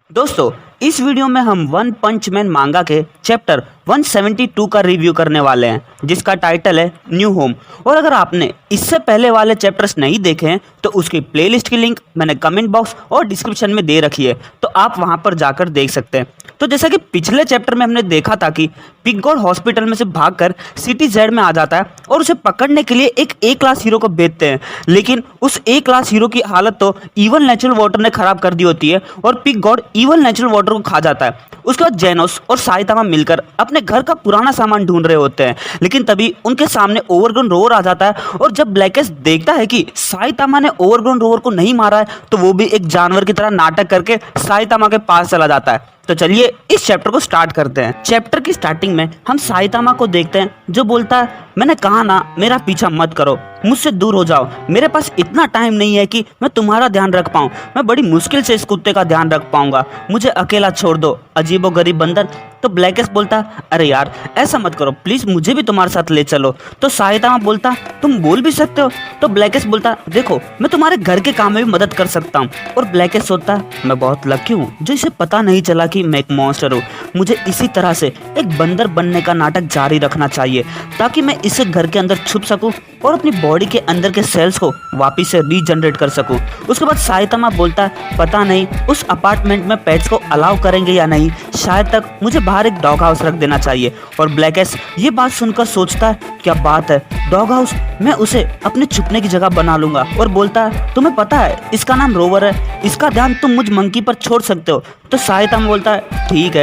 दोस्तों, इस वीडियो में हम वन पंच मैन मांगा के चैप्टर 172 का रिव्यू करने वाले हैं, जिसका टाइटल है न्यू होम। और अगर आपने इससे पहले वाले चैप्टर्स नहीं देखे हैं तो उसकी प्लेलिस्ट की लिंक मैंने कमेंट बॉक्स और डिस्क्रिप्शन में दे रखी है, तो आप वहां पर जाकर देख सकते हैं। तो जैसा कि पिछले चैप्टर में हमने देखा था कि पिग गॉड हॉस्पिटल में से भागकर सिटी जेड में आ जाता है और उसे पकड़ने के लिए एक ए क्लास हीरो को भेजते हैं, लेकिन उस ए क्लास हीरो की हालत तो इवल नेचुरल वाटर ने खराब कर दी होती है और pig God evil natural water को खा जाता है। उसके बाद जेनोस और साइतामा मिलकर अपने घर का पुराना सामान ढूंढ रहे होते हैं, लेकिन तभी उनके सामने ओवरग्रोन रोवर आ जाता है। और जब ब्लैकेस्ट देखता है कि साइतामा ने ओवरग्रोन रोवर को नहीं मारा है, तो वो भी एक जानवर की तरह नाटक करके साइतामा के पास चला जाता है। तो चलिए इस चैप्टर को स्टार्ट करते हैं। चैप्टर की स्टार्टिंग में हम साइतामा को देखते हैं, जो बोलता है, मैंने कहा ना मेरा पीछा मत करो, मुझसे दूर हो जाओ, मेरे पास इतना टाइम नहीं है कि मैं तुम्हारा ध्यान रख पाऊँ, मैं बड़ी मुश्किल से इस कुत्ते का ध्यान रख पाऊंगा, मुझे अकेला छोड़ दो अजीबोगरीब बंदर। तो ब्लैकेस्ट बोलता, अरे यार ऐसा मत करो प्लीज, मुझे भी तुम्हारे साथ ले चलो। तो साइतामा बोलता, तुम बोल भी सकते हो। तो ब्लैकेस्ट बोलता, देखो मैं तुम्हारे घर के काम में भी मदद कर सकता हूँ। और ब्लैकेस्ट सोचता, मैं बहुत लकी हूँ जो इसे पता नहीं चला कि मैं एक मॉन्स्टर हूँ, मुझे इसी तरह से एक बंदर बनने का नाटक जारी रखना चाहिए ताकि मैं इसे घर के अंदर छुप सकूं और अपनी बॉडी के अंदर के सेल्स को वापस से रीजनरेट कर सकूं। उसके बाद साइतामा बोलता है, पता नहीं उस अपार्टमेंट में पेट्स को अलाउ करेंगे या नहीं, शायद तक मुझे बाहर एक डॉग हाउस रख देना चाहिए। और ब्लैकेस्ट ये बात सुनकर सोचता है, क्या बात है, डॉग हाउस, मैं उसे अपने छुपने की जगह बना लूंगा। और बोलता है, तुम्हें पता है इसका नाम रोवर है, इसका ध्यान तुम मुझ मंकी पर छोड़ सकते हो। तो साइतामा बोलता है, ठीक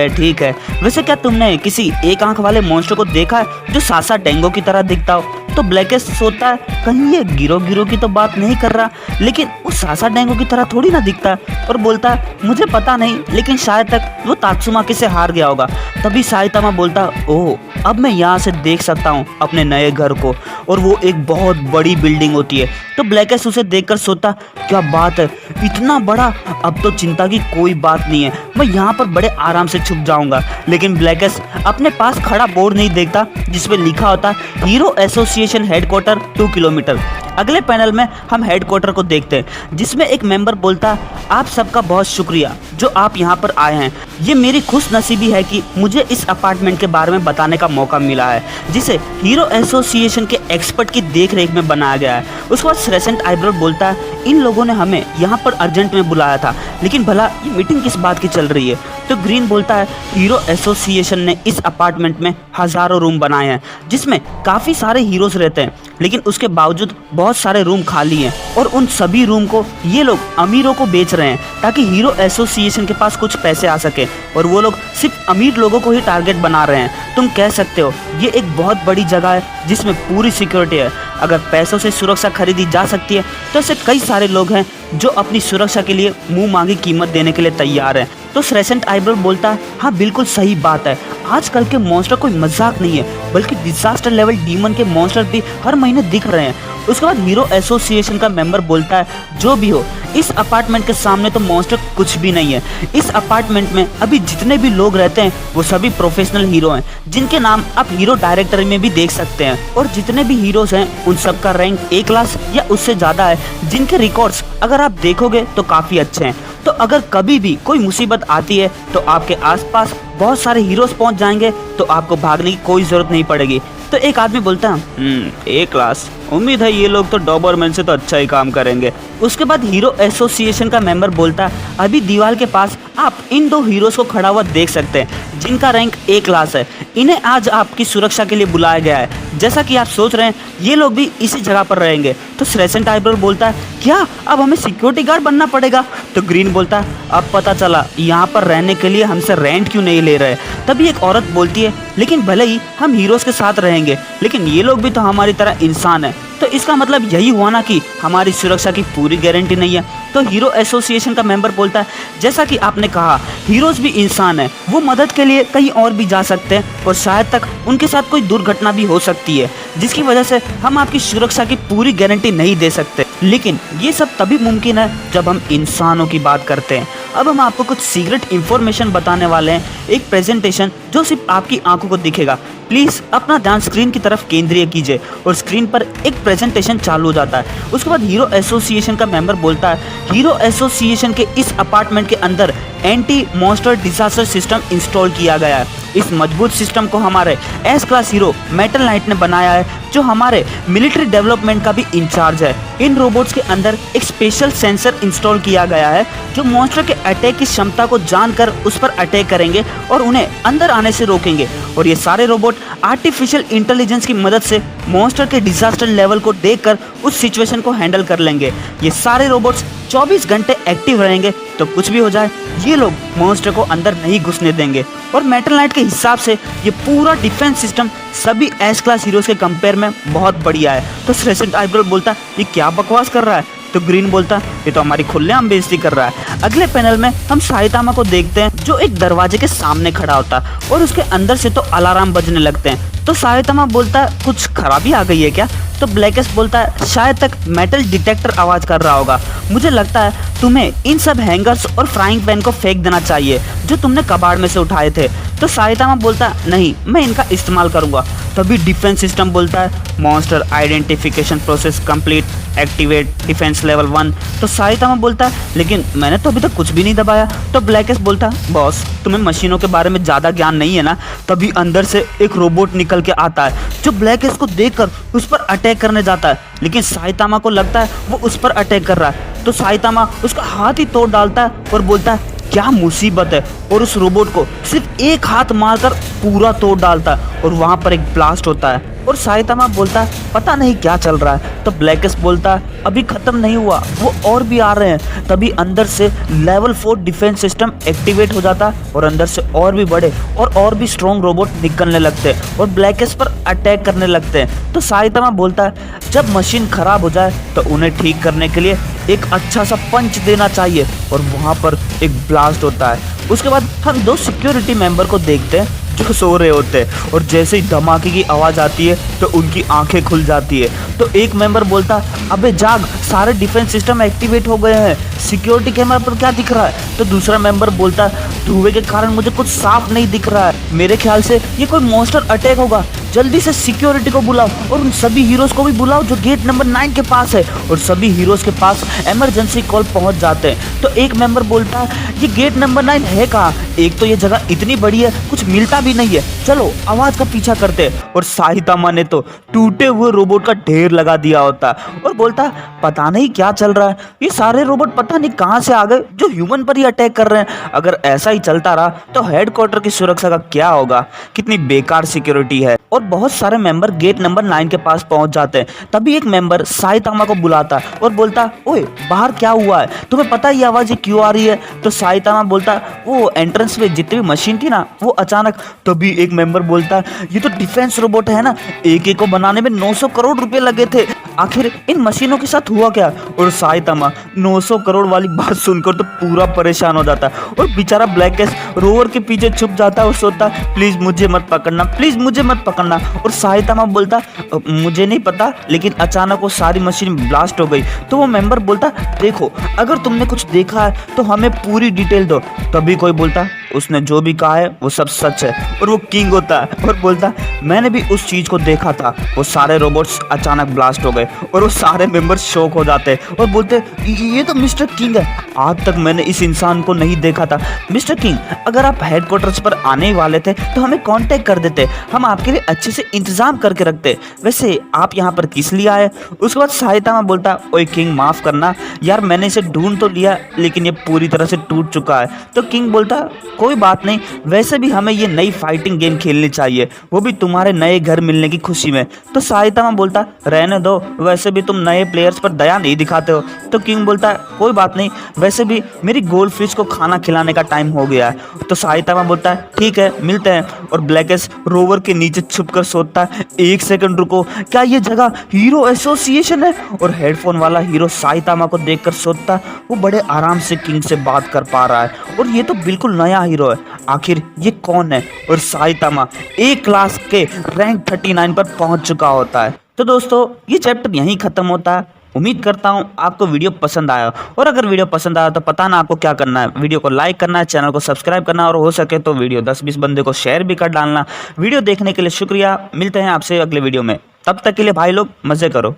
है, वैसे क्या तुमने किसी एक आंख वाले मॉन्स्टर को देखा है जो सासा डेंगो की तरह दिखता हो? तो ब्लैकेस्ट सोचता है, कहीं ये गिरो की तो बात नहीं कर रहा, लेकिन वो सासा डेंगो की तरह थोड़ी ना दिखता है। और बोलता है, मुझे पता नहीं, लेकिन शायद तक वो तात्सुमाकी से हार गया होगा। तभी साइतामा बोलता, ओह अब मैं यहाँ से देख सकता हूँ अपने नए घर को, और वो एक बहुत बड़ी बिल्डिंग होती है। तो ब्लैकेस्ट उसे देखकर सोचता, क्या बात है, इतना बड़ा, अब तो चिंता की कोई बात नहीं है, मैं यहाँ पर बड़े आराम से छुप जाऊंगा। लेकिन ब्लैकेस्ट अपने पास खड़ा बोर्ड नहीं देखता जिसपे लिखा होता हीरो एसोसिएशन हेडक्वार्टर 2 किलोमीटर। अगले पैनल में हम हेडक्वार्टर को देखते हैं, जिसमें एक मेंबर बोलता, आप सबका बहुत शुक्रिया जो आप यहाँ पर आए हैं, ये मेरी खुश नसीबी है कि मुझे इस अपार्टमेंट के बारे में बताने का मौका मिला है, जिसे हीरो एसोसिएशन के एक्सपर्ट की देखरेख में बनाया गया है। उसके बाद श्रेसेंट आइब्रो बोलता है, इन लोगों ने हमें यहाँ पर अर्जेंट में बुलाया था, लेकिन भला ये मीटिंग किस बात की चल रही है? तो ग्रीन बोलता है, हीरो एसोसिएशन ने इस अपार्टमेंट में हजारों रूम बनाए हैं, जिसमें काफ़ी सारे हीरोज रहते हैं, लेकिन उसके बावजूद बहुत सारे रूम खाली हैं, और उन सभी रूम को ये लोग अमीरों को बेच रहे हैं ताकि हीरो एसोसिएशन के पास कुछ पैसे आ सके, और वो लोग सिर्फ अमीर लोगों को ही टारगेट बना रहे हैं। तुम कह सकते हो ये एक बहुत बड़ी जगह है जिसमें पूरी सिक्योरिटी है, अगर पैसों से सुरक्षा खरीदी जा सकती है तो ऐसे कई सारे लोग हैं जो अपनी सुरक्षा के लिए मुंह मांगी कीमत देने के लिए तैयार हैं। तो श्रेसेंट आइब्रो बोलता है, हाँ बिल्कुल सही बात है, आजकल के मॉन्स्टर कोई मजाक नहीं है, बल्कि डिजास्टर लेवल डीमन के मॉन्स्टर भी हर महीने दिख रहे हैं। उसके बाद हीरो एसोसिएशन का मेंबर बोलता है, जो भी हो, इस अपार्टमेंट के सामने तो मॉन्स्टर कुछ भी नहीं है। इस अपार्टमेंट में अभी जितने भी लोग रहते हैं वो सभी प्रोफेशनल हीरो हैं, जिनके नाम आप हीरो डायरेक्टरी में भी देख सकते हैं, और जितने भी हीरोज हैं उन सब का रैंक ए क्लास या उससे ज़्यादा है, जिनके रिकॉर्ड्स अगर आप देखोगे तो काफ़ी अच्छे हैं। तो अगर कभी भी कोई मुसीबत आती है तो आपके आसपास बहुत सारे हीरोज पहुंच जाएंगे, तो आपको भागने की कोई ज़रूरत नहीं पड़ेगी। तो एक आदमी बोलता है, ए क्लास, उम्मीद है ये लोग तो डॉबरमैन से तो अच्छा ही काम करेंगे। उसके बाद हीरो एसोसिएशन का मेंबर बोलता है, अभी दीवार के पास आप इन दो हीरोज को खड़ा हुआ देख सकते हैं, जिनका रैंक ए क्लास है, इन्हें आज आपकी सुरक्षा के लिए बुलाया गया है, जैसा कि आप सोच रहे हैं ये लोग भी इसी जगह पर रहेंगे। तो श्रेसेंट आइब्रो बोलता है, क्या अब हमें सिक्योरिटी गार्ड बनना पड़ेगा? तो ग्रीन बोलता है, अब पता चला यहाँ पर रहने के लिए हमसे रेंट क्यों नहीं ले रहे। तभी एक औरत बोलती है, लेकिन भले ही हम हीरोज के साथ रहेंगे, लेकिन ये लोग भी तो हमारी तरह इंसान है, तो इसका मतलब यही हुआ ना कि हमारी सुरक्षा की पूरी गारंटी नहीं है। तो हीरो एसोसिएशन का मेंबर बोलता है, जैसा कि आपने कहा, हीरोज भी इंसान है, वो मदद के लिए कहीं और भी जा सकते हैं, और शायद तक उनके साथ कोई दुर्घटना भी हो सकती है, जिसकी वजह से हम आपकी सुरक्षा की पूरी गारंटी नहीं दे सकते, लेकिन ये सब तभी मुमकिन है जब हम इंसानों की बात करते हैं। अब हम आपको कुछ सीक्रेट इन्फॉर्मेशन बताने वाले हैं, एक प्रेजेंटेशन जो सिर्फ आपकी आंखों को दिखेगा। प्लीज़ अपना ध्यान स्क्रीन की तरफ केंद्रीय कीजिए और स्क्रीन पर एक प्रेजेंटेशन चालू हो जाता है। उसके बाद हीरो एसोसिएशन का मेंबर बोलता है, हीरो एसोसिएशन के इस अपार्टमेंट के अंदर anti monster disaster system install किया गया है। इस मजबूत सिस्टम को हमारे S class hero metal night ने बनाया है, जो हमारे मिलिट्री डेवलपमेंट का भी इंचार्ज है। इन रोबोट्स के अंदर एक स्पेशल सेंसर इंस्टॉल किया गया है जो मॉन्स्टर के अटैक की क्षमता को जानकर उस पर अटैक करेंगे और उन्हें अंदर आने से रोकेंगे। और ये सारे रोबोट आर्टिफिशियल इंटेलिजेंस की मदद से मॉन्स्टर के डिजास्टर लेवल को देखकर उस सिचुएशन को हैंडल कर लेंगे। ये सारे रोबोट्स 24 घंटे एक्टिव रहेंगे, तो कुछ भी हो जाए ये लोग मॉन्स्टर को अंदर नहीं घुसने देंगे। और मेटल नाइट के हिसाब से ये पूरा डिफेंस सिस्टम सभी एस क्लास हीरोज के कंपेयर में बहुत बढ़िया है। तो रेसिडेंट आइवल बोलता ये क्या बकवास कर रहा है। तो ग्रीन बोलता ये तो हमारी खुलेआम बेइज्जती कर रहा है। अगले पैनल में हम साइतामा को देखते हैं जो एक दरवाजे के सामने खड़ा होता है और उसके अंदर से तो अलार्म बजने लगते हैं। तो साइतामा बोलता है कुछ खराबी आ गई है क्या। तो ब्लैकेस्ट बोलता है शायद तक मेटल डिटेक्टर आवाज कर रहा होगा। मुझे लगता है तुम्हें इन सब हैंगर्स और फ्राइंग पैन को फेंक देना चाहिए जो तुमने कबाड़ में से उठाए थे। तो साइतामा बोलता है नहीं, मैं इनका इस्तेमाल करूंगा। तभी डिफेंस सिस्टम बोलता है monster identification process complete, activate defence level 1। तो साइतामा बोलता है लेकिन मैंने तो अभी तक कुछ भी नहीं दबाया। तो ब्लैकेस्ट बोलता है बॉस तुम्हें मशीनों के बारे में ज़्यादा ज्ञान नहीं है ना। तभी अंदर से एक रोबोट निकल के आता है जो ब्लैकेस्ट को देखकर उस पर अटैक करने जाता है, लेकिन साइतामा को लगता है वो उस पर अटैक कर रहा है। तो साइतामा उसका हाथ ही तोड़ डालता है और बोलता है क्या मुसीबत है, और उस रोबोट को सिर्फ एक हाथ मारकर पूरा तोड़ डालता है और वहां पर एक ब्लास्ट होता है। और साइतामा बोलता है पता नहीं क्या चल रहा है। तो ब्लैकेस्ट बोलता है अभी खत्म नहीं हुआ, वो और भी आ रहे हैं। तभी अंदर से लेवल 4 डिफेंस सिस्टम एक्टिवेट हो जाता है और अंदर से और भी बड़े और भी स्ट्रॉन्ग रोबोट निकलने लगते हैं और ब्लैकेस्ट पर अटैक करने लगते हैं। तो साइतामा बोलता है जब मशीन खराब हो जाए तो उन्हें ठीक करने के लिए एक अच्छा सा पंच देना चाहिए, और वहां पर एक ब्लास्ट होता है। उसके बाद हम 2 सिक्योरिटी मेंबर को देखते हैं जो सो रहे होते हैं, और जैसे ही धमाके की आवाज़ आती है तो उनकी आंखें खुल जाती है। तो एक मेंबर बोलता अबे जाग, सारे डिफेंस सिस्टम एक्टिवेट हो गए हैं, सिक्योरिटी कैमरा पर क्या दिख रहा है। तो दूसरा मेंबर बोलता धुएं के कारण मुझे कुछ साफ नहीं दिख रहा है, मेरे ख्याल से ये कोई मॉन्स्टर अटैक होगा, जल्दी से सिक्योरिटी को बुलाओ और उन सभी हीरोज को भी बुलाओ जो गेट नंबर 9 के पास है। और सभी हीरोज के पास इमरजेंसी कॉल पहुंच जाते हैं। तो एक मेंबर बोलता है ये गेट नंबर 9 है कहाँ, एक तो ये जगह इतनी बड़ी है कुछ मिलता भी नहीं है, चलो आवाज का पीछा करते हैं। और साइतामा ने तो टूटे हुए रोबोट का ढेर लगा दिया होता है और बोलता पता नहीं क्या चल रहा है, ये सारे रोबोट पता नहीं कहाँ से आ गए जो ह्यूमन पर ही अटैक कर रहे हैं। अगर ऐसा ही चलता रहा तो हेडक्वार्टर की सुरक्षा का क्या होगा, कितनी बेकार सिक्योरिटी है। और बहुत सारे मेंबर गेट नंबर 9 के पास पहुंच जाते हैं। तभी एक मेंबर साइतामा को बुलाता और बोलता ओए बाहर क्या हुआ है, तुम्हें पता ये आवाज ये क्यों आ रही है। तो साइतामा बोलता वो एंट्रेंस में जितनी भी मशीन थी ना वो अचानक। तभी एक मेंबर बोलता ये तो डिफेंस रोबोट है ना, एक को बनाने में 900 करोड़ रुपए लगे थे, आखिर इन मशीनों के साथ हुआ क्या। और साइतामा 900 करोड़ वाली बात सुनकर तो पूरा परेशान हो जाता है और बेचारा ब्लैकेस्ट रोवर के पीछे छुप जाता है और सोचता प्लीज मुझे मत पकड़ना, प्लीज मुझे मत पकड़ना। और साइतामा बोलता मुझे नहीं पता, लेकिन अचानक वो सारी मशीन ब्लास्ट हो गई। तो वो मेंबर बोलता देखो अगर तुमने कुछ देखा है तो हमें पूरी डिटेल दो। तभी कोई बोलता उसने जो भी कहा है वो सब सच है। और वो किंग होता है और बोलता मैंने भी उस चीज को देखा था, वो सारे रोबोट्स अचानक ब्लास्ट हो गए। और वो सारे मेंबर शॉक हो जाते और बोलते ये तो मिस्टर किंग है, आज तक मैंने इस इंसान को नहीं देखा था। मिस्टर किंग अगर आप हेडक्वार्टर्स पर आने ही वाले थे तो हमें कांटेक्ट कर देते, हम आपके लिए अच्छे से इंतजाम करके रखते। वैसे आप यहाँ पर किस लिए आए। उसके बाद साइतामा बोलता ओए किंग माफ करना यार, मैंने इसे ढूंढ तो लिया लेकिन ये पूरी तरह से टूट चुका है। तो किंग बोलता कोई बात नहीं, वैसे भी हमें ये नई फाइटिंग गेम खेलनी चाहिए, वो भी तुम्हारे नए घर मिलने की खुशी में। तो साइतामा बोलता रहने दो, वैसे भी तुम नए प्लेयर्स पर दया नहीं दिखाते हो। तो किंग बोलता कोई बात नहीं, वैसे भी मेरी गोल्ड फिश को खाना खिलाने का टाइम हो गया है। तो साइतामा बोलता है ठीक है मिलते हैं। और ब्लैकेस्ट रोवर के नीचे छुपकर सोचता है 1 सेकंड रुको, क्या ये जगह हीरो एसोसिएशन है। और हेडफोन वाला हीरो साइतामा को देखकर सोचता वो बड़े आराम से किंग से बात कर पा रहा है और ये तो बिल्कुल नया हीरो है, आखिर ये कौन है। और साइतामा A क्लास के रैंक 39 पर पहुंच चुका होता है। तो दोस्तों ये चैप्टर यहीं खत्म होता है। उम्मीद करता हूँ आपको वीडियो पसंद आया, और अगर वीडियो पसंद आया तो पता ना आपको क्या करना है, वीडियो को लाइक करना है, चैनल को सब्सक्राइब करना है, और हो सके तो वीडियो 10-20 बंदे को शेयर भी कर डालना। वीडियो देखने के लिए शुक्रिया, मिलते हैं आपसे अगले वीडियो में, तब तक के लिए भाई लोग मज़े करो।